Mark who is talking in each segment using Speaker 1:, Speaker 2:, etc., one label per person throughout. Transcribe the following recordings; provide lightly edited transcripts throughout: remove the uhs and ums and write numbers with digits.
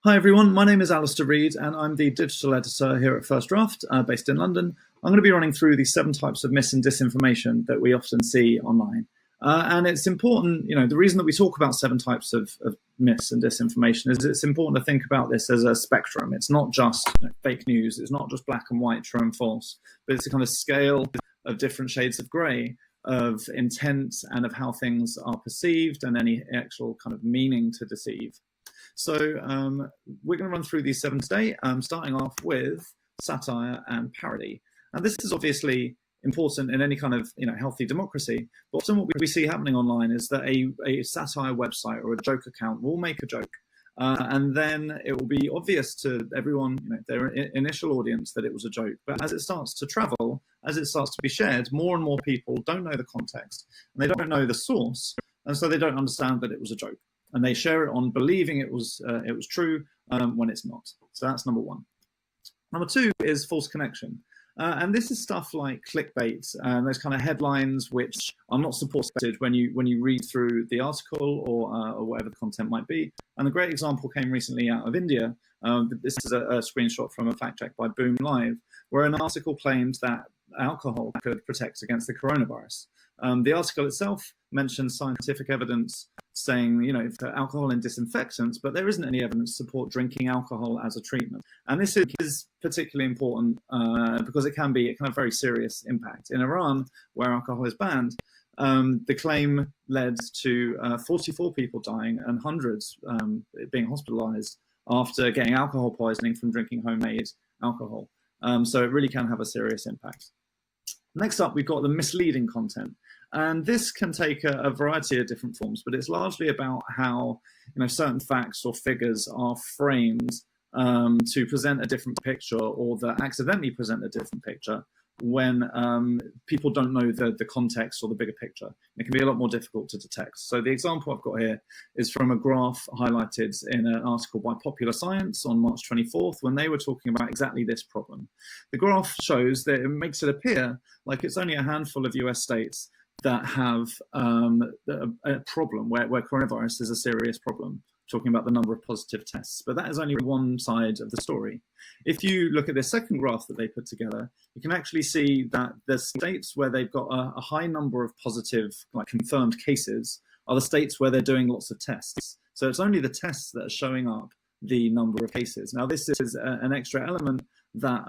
Speaker 1: Hi everyone, my name is Alistair Reid and I'm the digital editor here at First Draft, based in London. I'm going to be running through the 7 types of mis and disinformation that we often see online. And it's important, the reason that we talk about 7 types of mis and disinformation is it's important to think about this as a spectrum. It's not just fake news, it's not just black and white, true and false, but it's a kind of scale of different shades of grey, of intent and of how things are perceived and any actual kind of meaning to deceive. So we're going to run through these 7 today, starting off with satire and parody. And this is obviously important in any kind of healthy democracy. But often what we see happening online is that a satire website or a joke account will make a joke. And then it will be obvious to everyone, their initial audience, that it was a joke. But as it starts to travel, as it starts to be shared, more and more people don't know the context and they don't know the source. And so they don't understand that it was a joke. And they share it on believing it was true when it's not. So that's number 1. Number 2 is false connection. And this is stuff like clickbait and those kind of headlines which are not supported when you read through the article or whatever the content might be. And a great example came recently out of India. This is a screenshot from a fact check by Boom Live, where an article claimed that alcohol could protect against the coronavirus. The article itself mentions scientific evidence saying, for alcohol and disinfectants, but there isn't any evidence to support drinking alcohol as a treatment. And this is particularly important because it can have very serious impact. In Iran, where alcohol is banned, the claim led to 44 people dying and hundreds being hospitalized after getting alcohol poisoning from drinking homemade alcohol. So it really can have a serious impact. Next up, we've got the misleading content. And this can take a variety of different forms, but it's largely about how certain facts or figures are framed to present a different picture, or that accidentally present a different picture when people don't know the context or the bigger picture. It can be a lot more difficult to detect. So the example I've got here is from a graph highlighted in an article by Popular Science on March 24th, when they were talking about exactly this problem. The graph shows that it makes it appear like it's only a handful of US states that have a problem where coronavirus is a serious problem, talking about the number of positive tests. But that is only one side of the story. If you look at the second graph that they put together, you can actually see that the states where they've got a high number of positive, confirmed cases, are the states where they're doing lots of tests. So it's only the tests that are showing up the number of cases. Now, this is an extra element that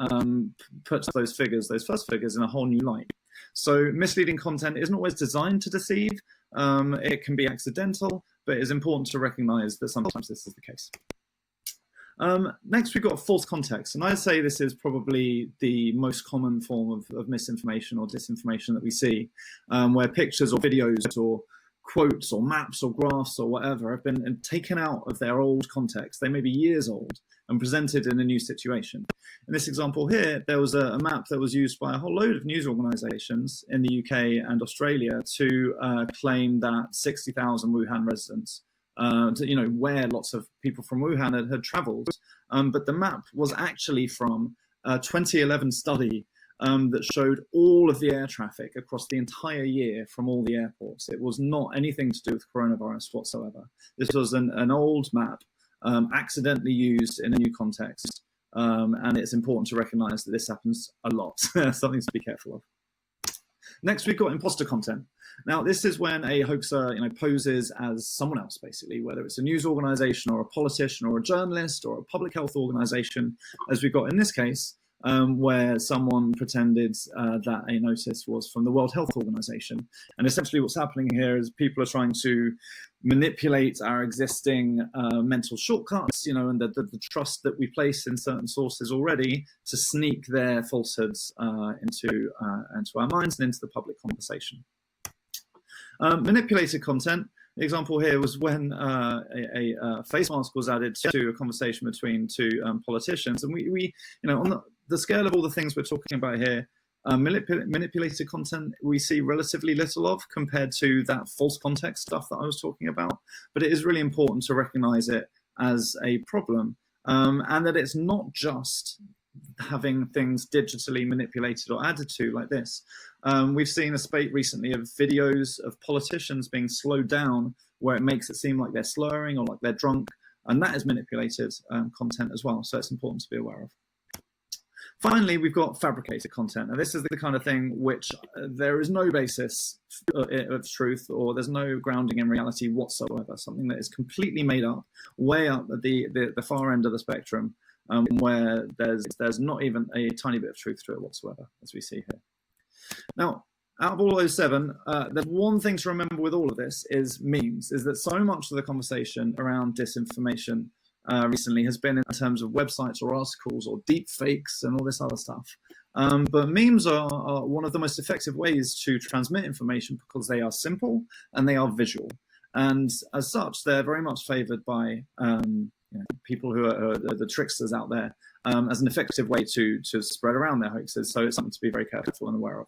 Speaker 1: puts those first figures, in a whole new light. So misleading content isn't always designed to deceive. It can be accidental, but it is important to recognize that sometimes this is the case. Next, we've got false context. And I'd say this is probably the most common form of misinformation or disinformation that we see, where pictures or videos or quotes or maps or graphs or whatever have been taken out of their old context. They may be years old and presented in a new situation. In this example here, there was a map that was used by a whole load of news organizations in the UK and Australia to claim that 60,000 Wuhan residents, where lots of people from Wuhan had traveled. But the map was actually from a 2011 study that showed all of the air traffic across the entire year from all the airports. It was not anything to do with coronavirus whatsoever. This was an old map accidentally used in a new context. And it's important to recognize that this happens a lot. Something to be careful of. Next, we've got imposter content. Now, this is when a hoaxer poses as someone else, basically, whether it's a news organization or a politician or a journalist or a public health organization, as we've got in this case, where someone pretended that a notice was from the World Health Organization. And essentially what's happening here is people are trying to manipulate our existing mental shortcuts, and the trust that we place in certain sources already, to sneak their falsehoods into our minds and into the public conversation. Manipulated content. The example here was when a face mask was added to a conversation between 2 politicians, and we on the scale of all the things we're talking about here, manipulated content we see relatively little of compared to that false context stuff that I was talking about. But it is really important to recognize it as a problem, and that it's not just having things digitally manipulated or added to like this. We've seen a spate recently of videos of politicians being slowed down where it makes it seem like they're slurring or like they're drunk, and that is manipulated content as well. So it's important to be aware of. Finally, we've got fabricated content. And this is the kind of thing which there is no basis of truth, or there's no grounding in reality whatsoever. Something that is completely made up, way up at the far end of the spectrum, where there's not even a tiny bit of truth to it whatsoever, as we see here. Now, out of all those 7, there's one thing to remember with all of this is memes, is that so much of the conversation around disinformation recently has been in terms of websites or articles or deep fakes and all this other stuff. But memes are one of the most effective ways to transmit information because they are simple and they are visual. And as such, they're very much favored by people who are the tricksters out there as an effective way to spread around their hoaxes. So it's something to be very careful and aware of.